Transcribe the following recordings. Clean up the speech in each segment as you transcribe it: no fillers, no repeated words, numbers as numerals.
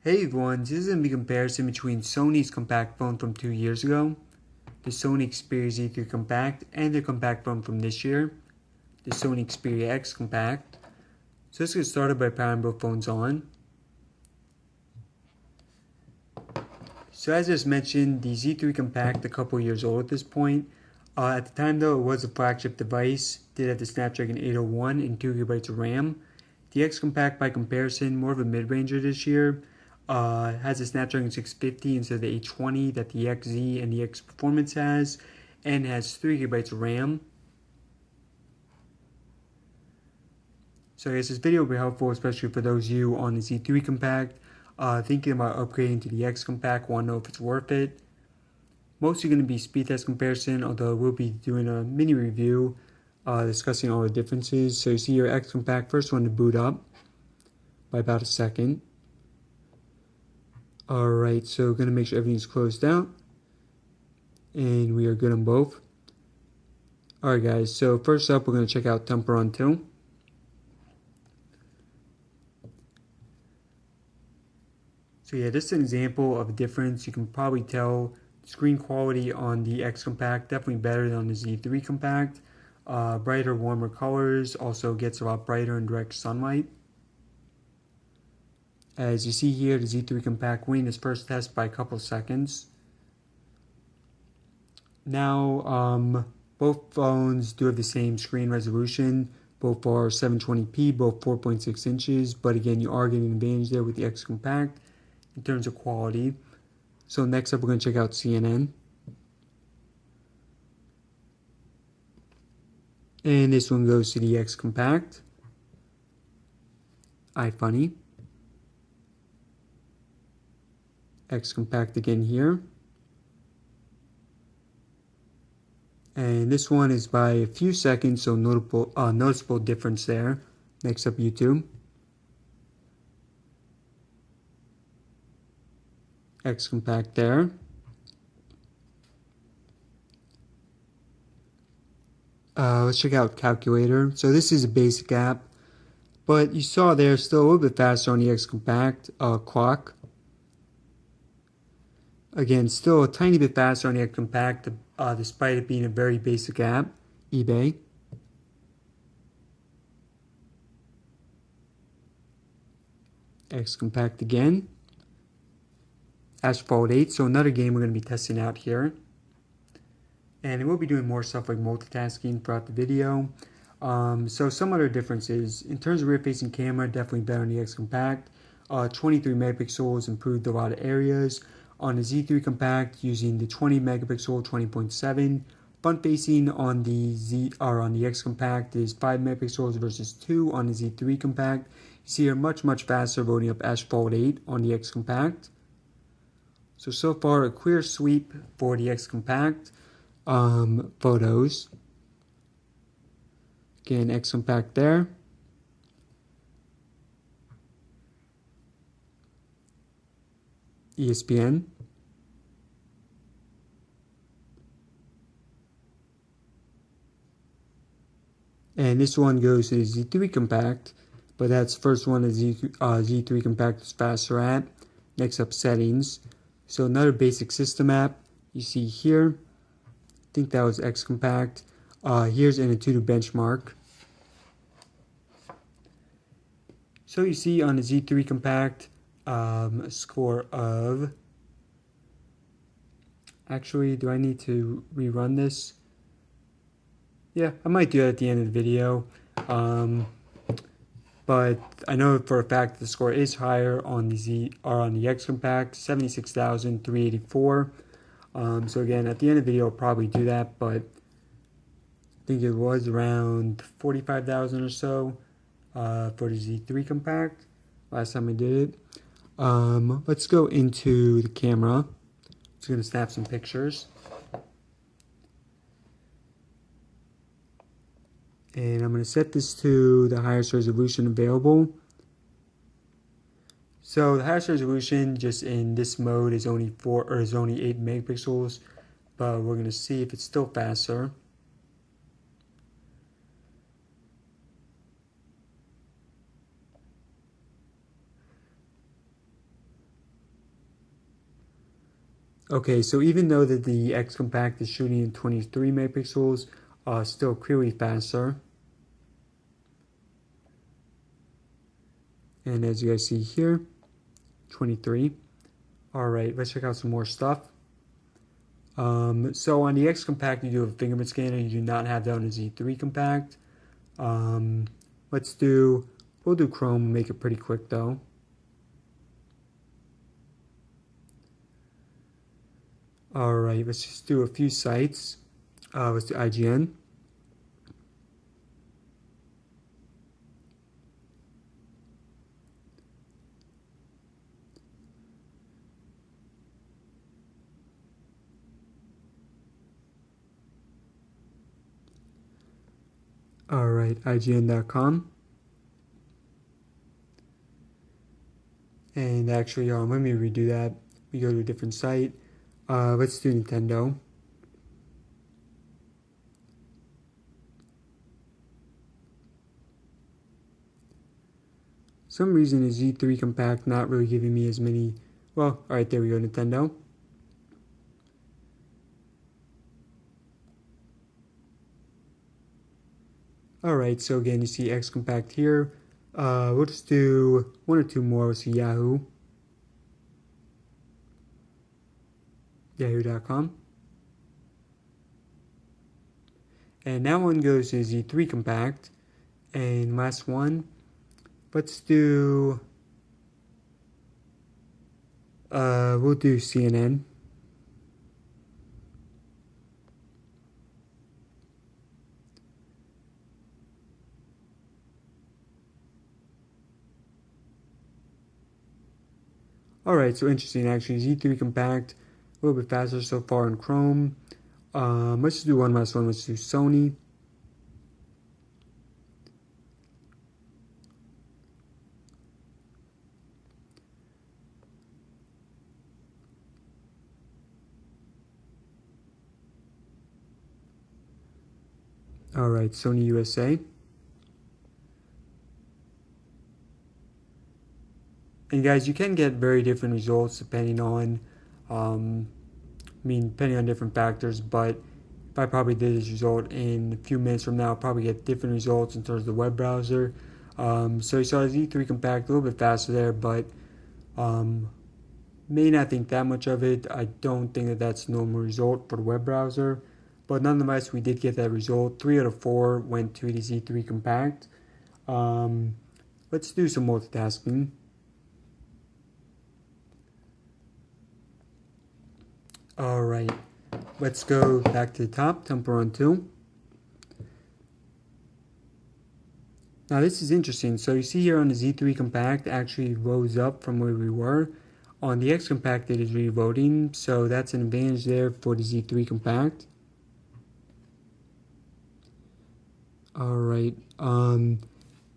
Hey everyone, this is going to be a comparison between Sony's compact phone from 2 years ago, the Sony Xperia Z3 Compact, and the compact phone from this year, the Sony Xperia X Compact. So let's get started by powering both phones on. So as I just mentioned, the Z3 Compact a couple years old at this point. At the time though, it was a flagship device, did have the Snapdragon 801 and 2GB of RAM. The X Compact by comparison, more of a mid-ranger this year. Has a Snapdragon 650 instead of the 820 that the XZ and the X Performance has, and has 3GB of RAM. So I guess this video will be helpful, especially for those of you on the Z3 Compact, thinking about upgrading to the X Compact, want to know if it's worth it. Mostly going to be speed test comparison, although we'll be doing a mini review discussing all the differences. So you see your X Compact, first one to boot up by about a second. Alright, so we're going to make sure everything's closed out. And we are good on both. Alright guys, so first up we're going to check out Temper Run 2. So yeah, this is an example of a difference. You can probably tell screen quality on the X Compact, definitely better than on the Z3 Compact. Brighter, warmer colors, also gets a lot brighter in direct sunlight. As you see here, the Z3 Compact winning its first test by a couple of seconds. Now, both phones do have the same screen resolution. Both are 720p, both 4.6 inches. But again, you are getting an advantage there with the X Compact in terms of quality. So next up, we're going to check out CNN. And this one goes to the X Compact. iFunny. X Compact again here. And this one is by a few seconds, so noticeable difference there. Next up, YouTube. X Compact there. Let's check out Calculator. So this is a basic app, but you saw there still a little bit faster on the X Compact. Clock. Again, still a tiny bit faster on the X Compact, despite it being a very basic app. eBay. X Compact again. Asphalt 8, so another game we're going to be testing out here. And we'll be doing more stuff like multitasking throughout the video. So some other differences. In terms of rear-facing camera, definitely better on the X Compact. 23 megapixels, improved a lot of areas. On the Z3 Compact, using the 20 megapixel 20.7. Front-facing on the X Compact is 5 megapixels versus 2 on the Z3 Compact. You see here much faster, loading up Asphalt 8 on the X Compact. So far a clear sweep for the X Compact. Photos. Again, X Compact there. ESPN. And this one goes to the Z3 Compact, but that's the first one the Z3 Compact is faster at. Next up, settings. So another basic system app you see here. I think that was X Compact. Here's an Antutu benchmark. So you see on the Z3 Compact, a score of... Actually, do I need to rerun this? Yeah, I might do that at the end of the video. But I know for a fact that the score is higher on the X Compact, 76,384. So again, at the end of the video, I'll probably do that, but I think it was around 45,000 or so for the Z3 Compact last time I did it. Let's go into the camera. Just going to snap some pictures. And I'm going to set this to the highest resolution available. So the highest resolution just in this mode is only 8 megapixels, but we're going to see if it's still faster. Okay, so even though that the X Compact is shooting in 23 megapixels, still clearly faster. And as you guys see here, 23. Alright, let's check out some more stuff. So on the X Compact, you do have a fingerprint scanner. You do not have that on the Z3 Compact. We'll do Chrome, make it pretty quick though. Alright, let's just do a few sites. Let's do IGN. Alright, IGN.com. And actually, let me redo that. We go to a different site. Let's do Nintendo. Some reason is Z3 Compact not really giving me as many. Well, alright, there we go, Nintendo. Alright, so again, you see X Compact here. We'll just do one or two more. We'll see Yahoo. Yahoo.com. And that one goes to Z3 Compact. And last one, let's do, we'll do CNN. Alright, so interesting actually. Z3 Compact, a little bit faster so far in Chrome. Let's just do one last one. Let's do Sony. Alright, Sony USA. And guys, you can get very different results depending on, depending on different factors, but if I probably did this result in a few minutes from now, I'll probably get different results in terms of the web browser. So you saw the Z3 Compact a little bit faster there, but may not think that much of it. I don't think that that's a normal result for the web browser, but nonetheless, we did get that result. 3 out of 4 went to the Z3 Compact. Let's do some multitasking. Alright, let's go back to the top, Temple Run 2. Now this is interesting. So you see here on the Z3 Compact actually rose up from where we were. On the X Compact it is reloading, so that's an advantage there for the Z3 Compact. Alright,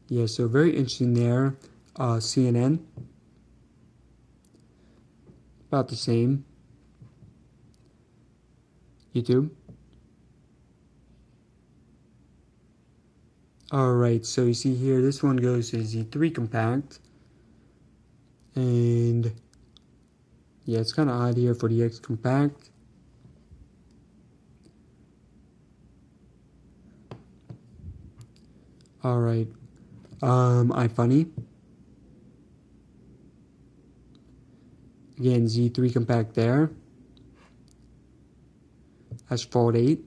yeah, so very interesting there. CNN, about the same. YouTube. Alright, so you see here, this one goes to Z3 Compact. And yeah, it's kind of odd here for the X Compact. Alright, iFunny. Again, Z3 Compact there. Asphalt 8.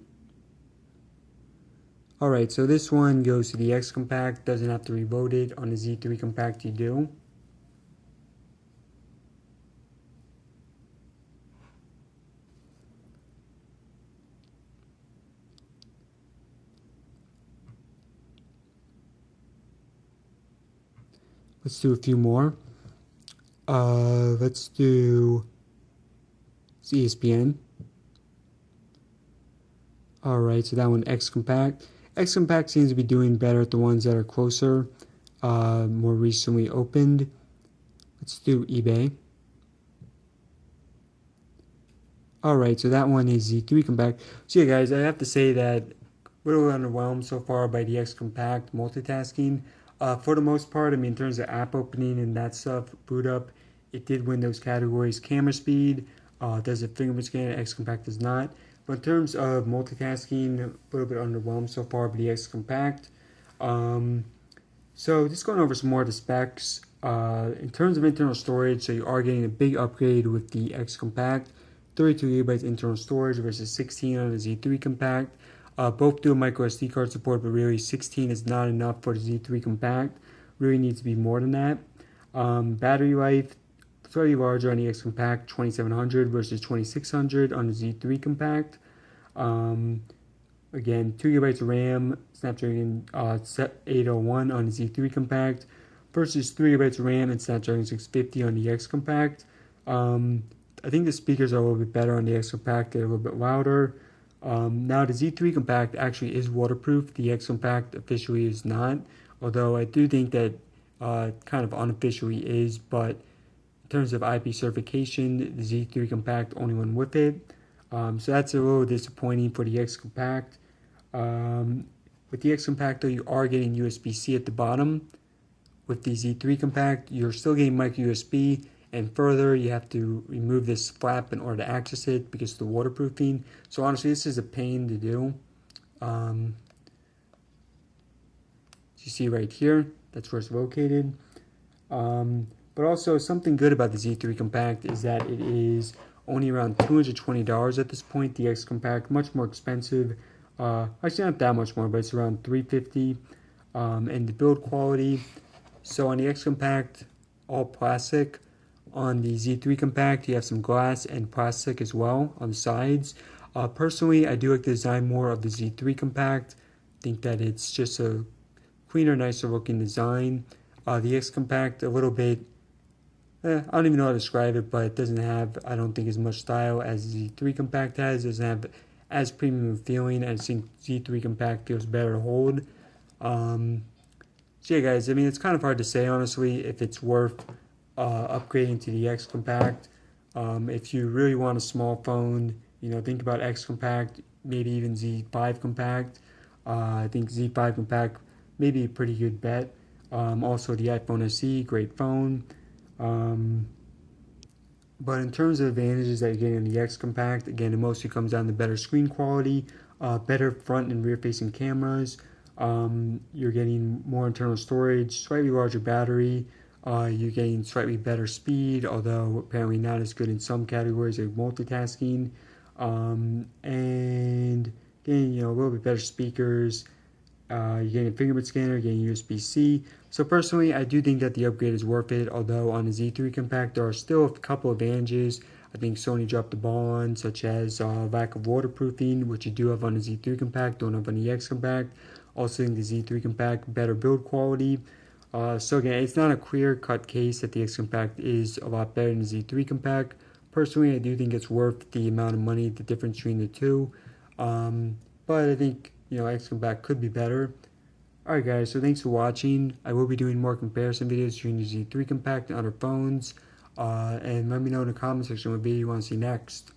Alright, so this one goes to the X Compact, doesn't have to reload it. On the Z3 Compact you do. Let's do a few more. Let's do ESPN. Alright, so that one X Compact. X Compact seems to be doing better at the ones that are closer, more recently opened. Let's do eBay. Alright, so that one is Z3 Compact. So yeah guys, I have to say that a little underwhelmed so far by the X Compact multitasking. For the most part, I mean, in terms of app opening and that stuff, boot up, it did win those categories. Camera speed, Does a fingerprint scanner, X Compact does not. But in terms of multitasking, a little bit underwhelmed so far by the X Compact. So just going over some more of the specs. In terms of internal storage, so you are getting a big upgrade with the X Compact. 32 gigabytes internal storage versus 16 on the Z3 Compact. Both do a micro SD card support, but really 16 is not enough for the Z3 Compact. Really needs to be more than that. Battery life, slightly larger on the X Compact, 2700 versus 2600 on the Z3 Compact. Again, 2 gigabytes of RAM, Snapdragon 801 on the Z3 Compact versus 3 gigabytes of RAM and Snapdragon 650 on the X Compact. I think the speakers are a little bit better on the X Compact, they're a little bit louder. Now the Z3 Compact actually is waterproof, the X Compact officially is not, although I do think that kind of unofficially is, but in terms of IP certification, the Z3 Compact only went with it. So that's a little disappointing for the X Compact. With the X Compact though, you are getting USB-C at the bottom. With the Z3 Compact, you're still getting micro USB, and further, you have to remove this flap in order to access it because of the waterproofing. So honestly, this is a pain to do. As you see right here, that's where it's located. But also, something good about the Z3 Compact is that it is only around $220 at this point. The X Compact, much more expensive. Actually, not that much more, but it's around $350. And the build quality. So on the X Compact, all plastic. On the Z3 Compact, you have some glass and plastic as well on the sides. Personally, I do like the design more of the Z3 Compact. I think that it's just a cleaner, nicer looking design. The X Compact, a little bit, I don't even know how to describe it, but it doesn't have, I don't think, as much style as the Z3 Compact has. It doesn't have as premium feeling, and I think Z3 Compact feels better to hold. So yeah, guys, I mean, it's kind of hard to say, honestly, if it's worth upgrading to the X Compact. If you really want a small phone, think about X Compact, maybe even Z5 Compact. I think Z5 Compact may be a pretty good bet. Also the iPhone SE, great phone. But in terms of advantages that you're getting on the X Compact, again, it mostly comes down to better screen quality, better front and rear facing cameras. You're getting more internal storage, slightly larger battery. You're getting slightly better speed, although apparently not as good in some categories like multitasking. And getting a little bit better speakers. You're getting a fingerprint scanner, you're getting USB-C. So personally, I do think that the upgrade is worth it, although on the Z3 Compact, there are still a couple advantages I think Sony dropped the ball on, such as lack of waterproofing, which you do have on the Z3 Compact, don't have on the X Compact. Also in the Z3 Compact, better build quality. So again, it's not a clear-cut case that the X Compact is a lot better than the Z3 Compact. Personally, I do think it's worth the amount of money, the difference between the two. But I think, X Compact could be better. Alright guys, so thanks for watching. I will be doing more comparison videos between the Z3 Compact and other phones. And let me know in the comment section what video you want to see next.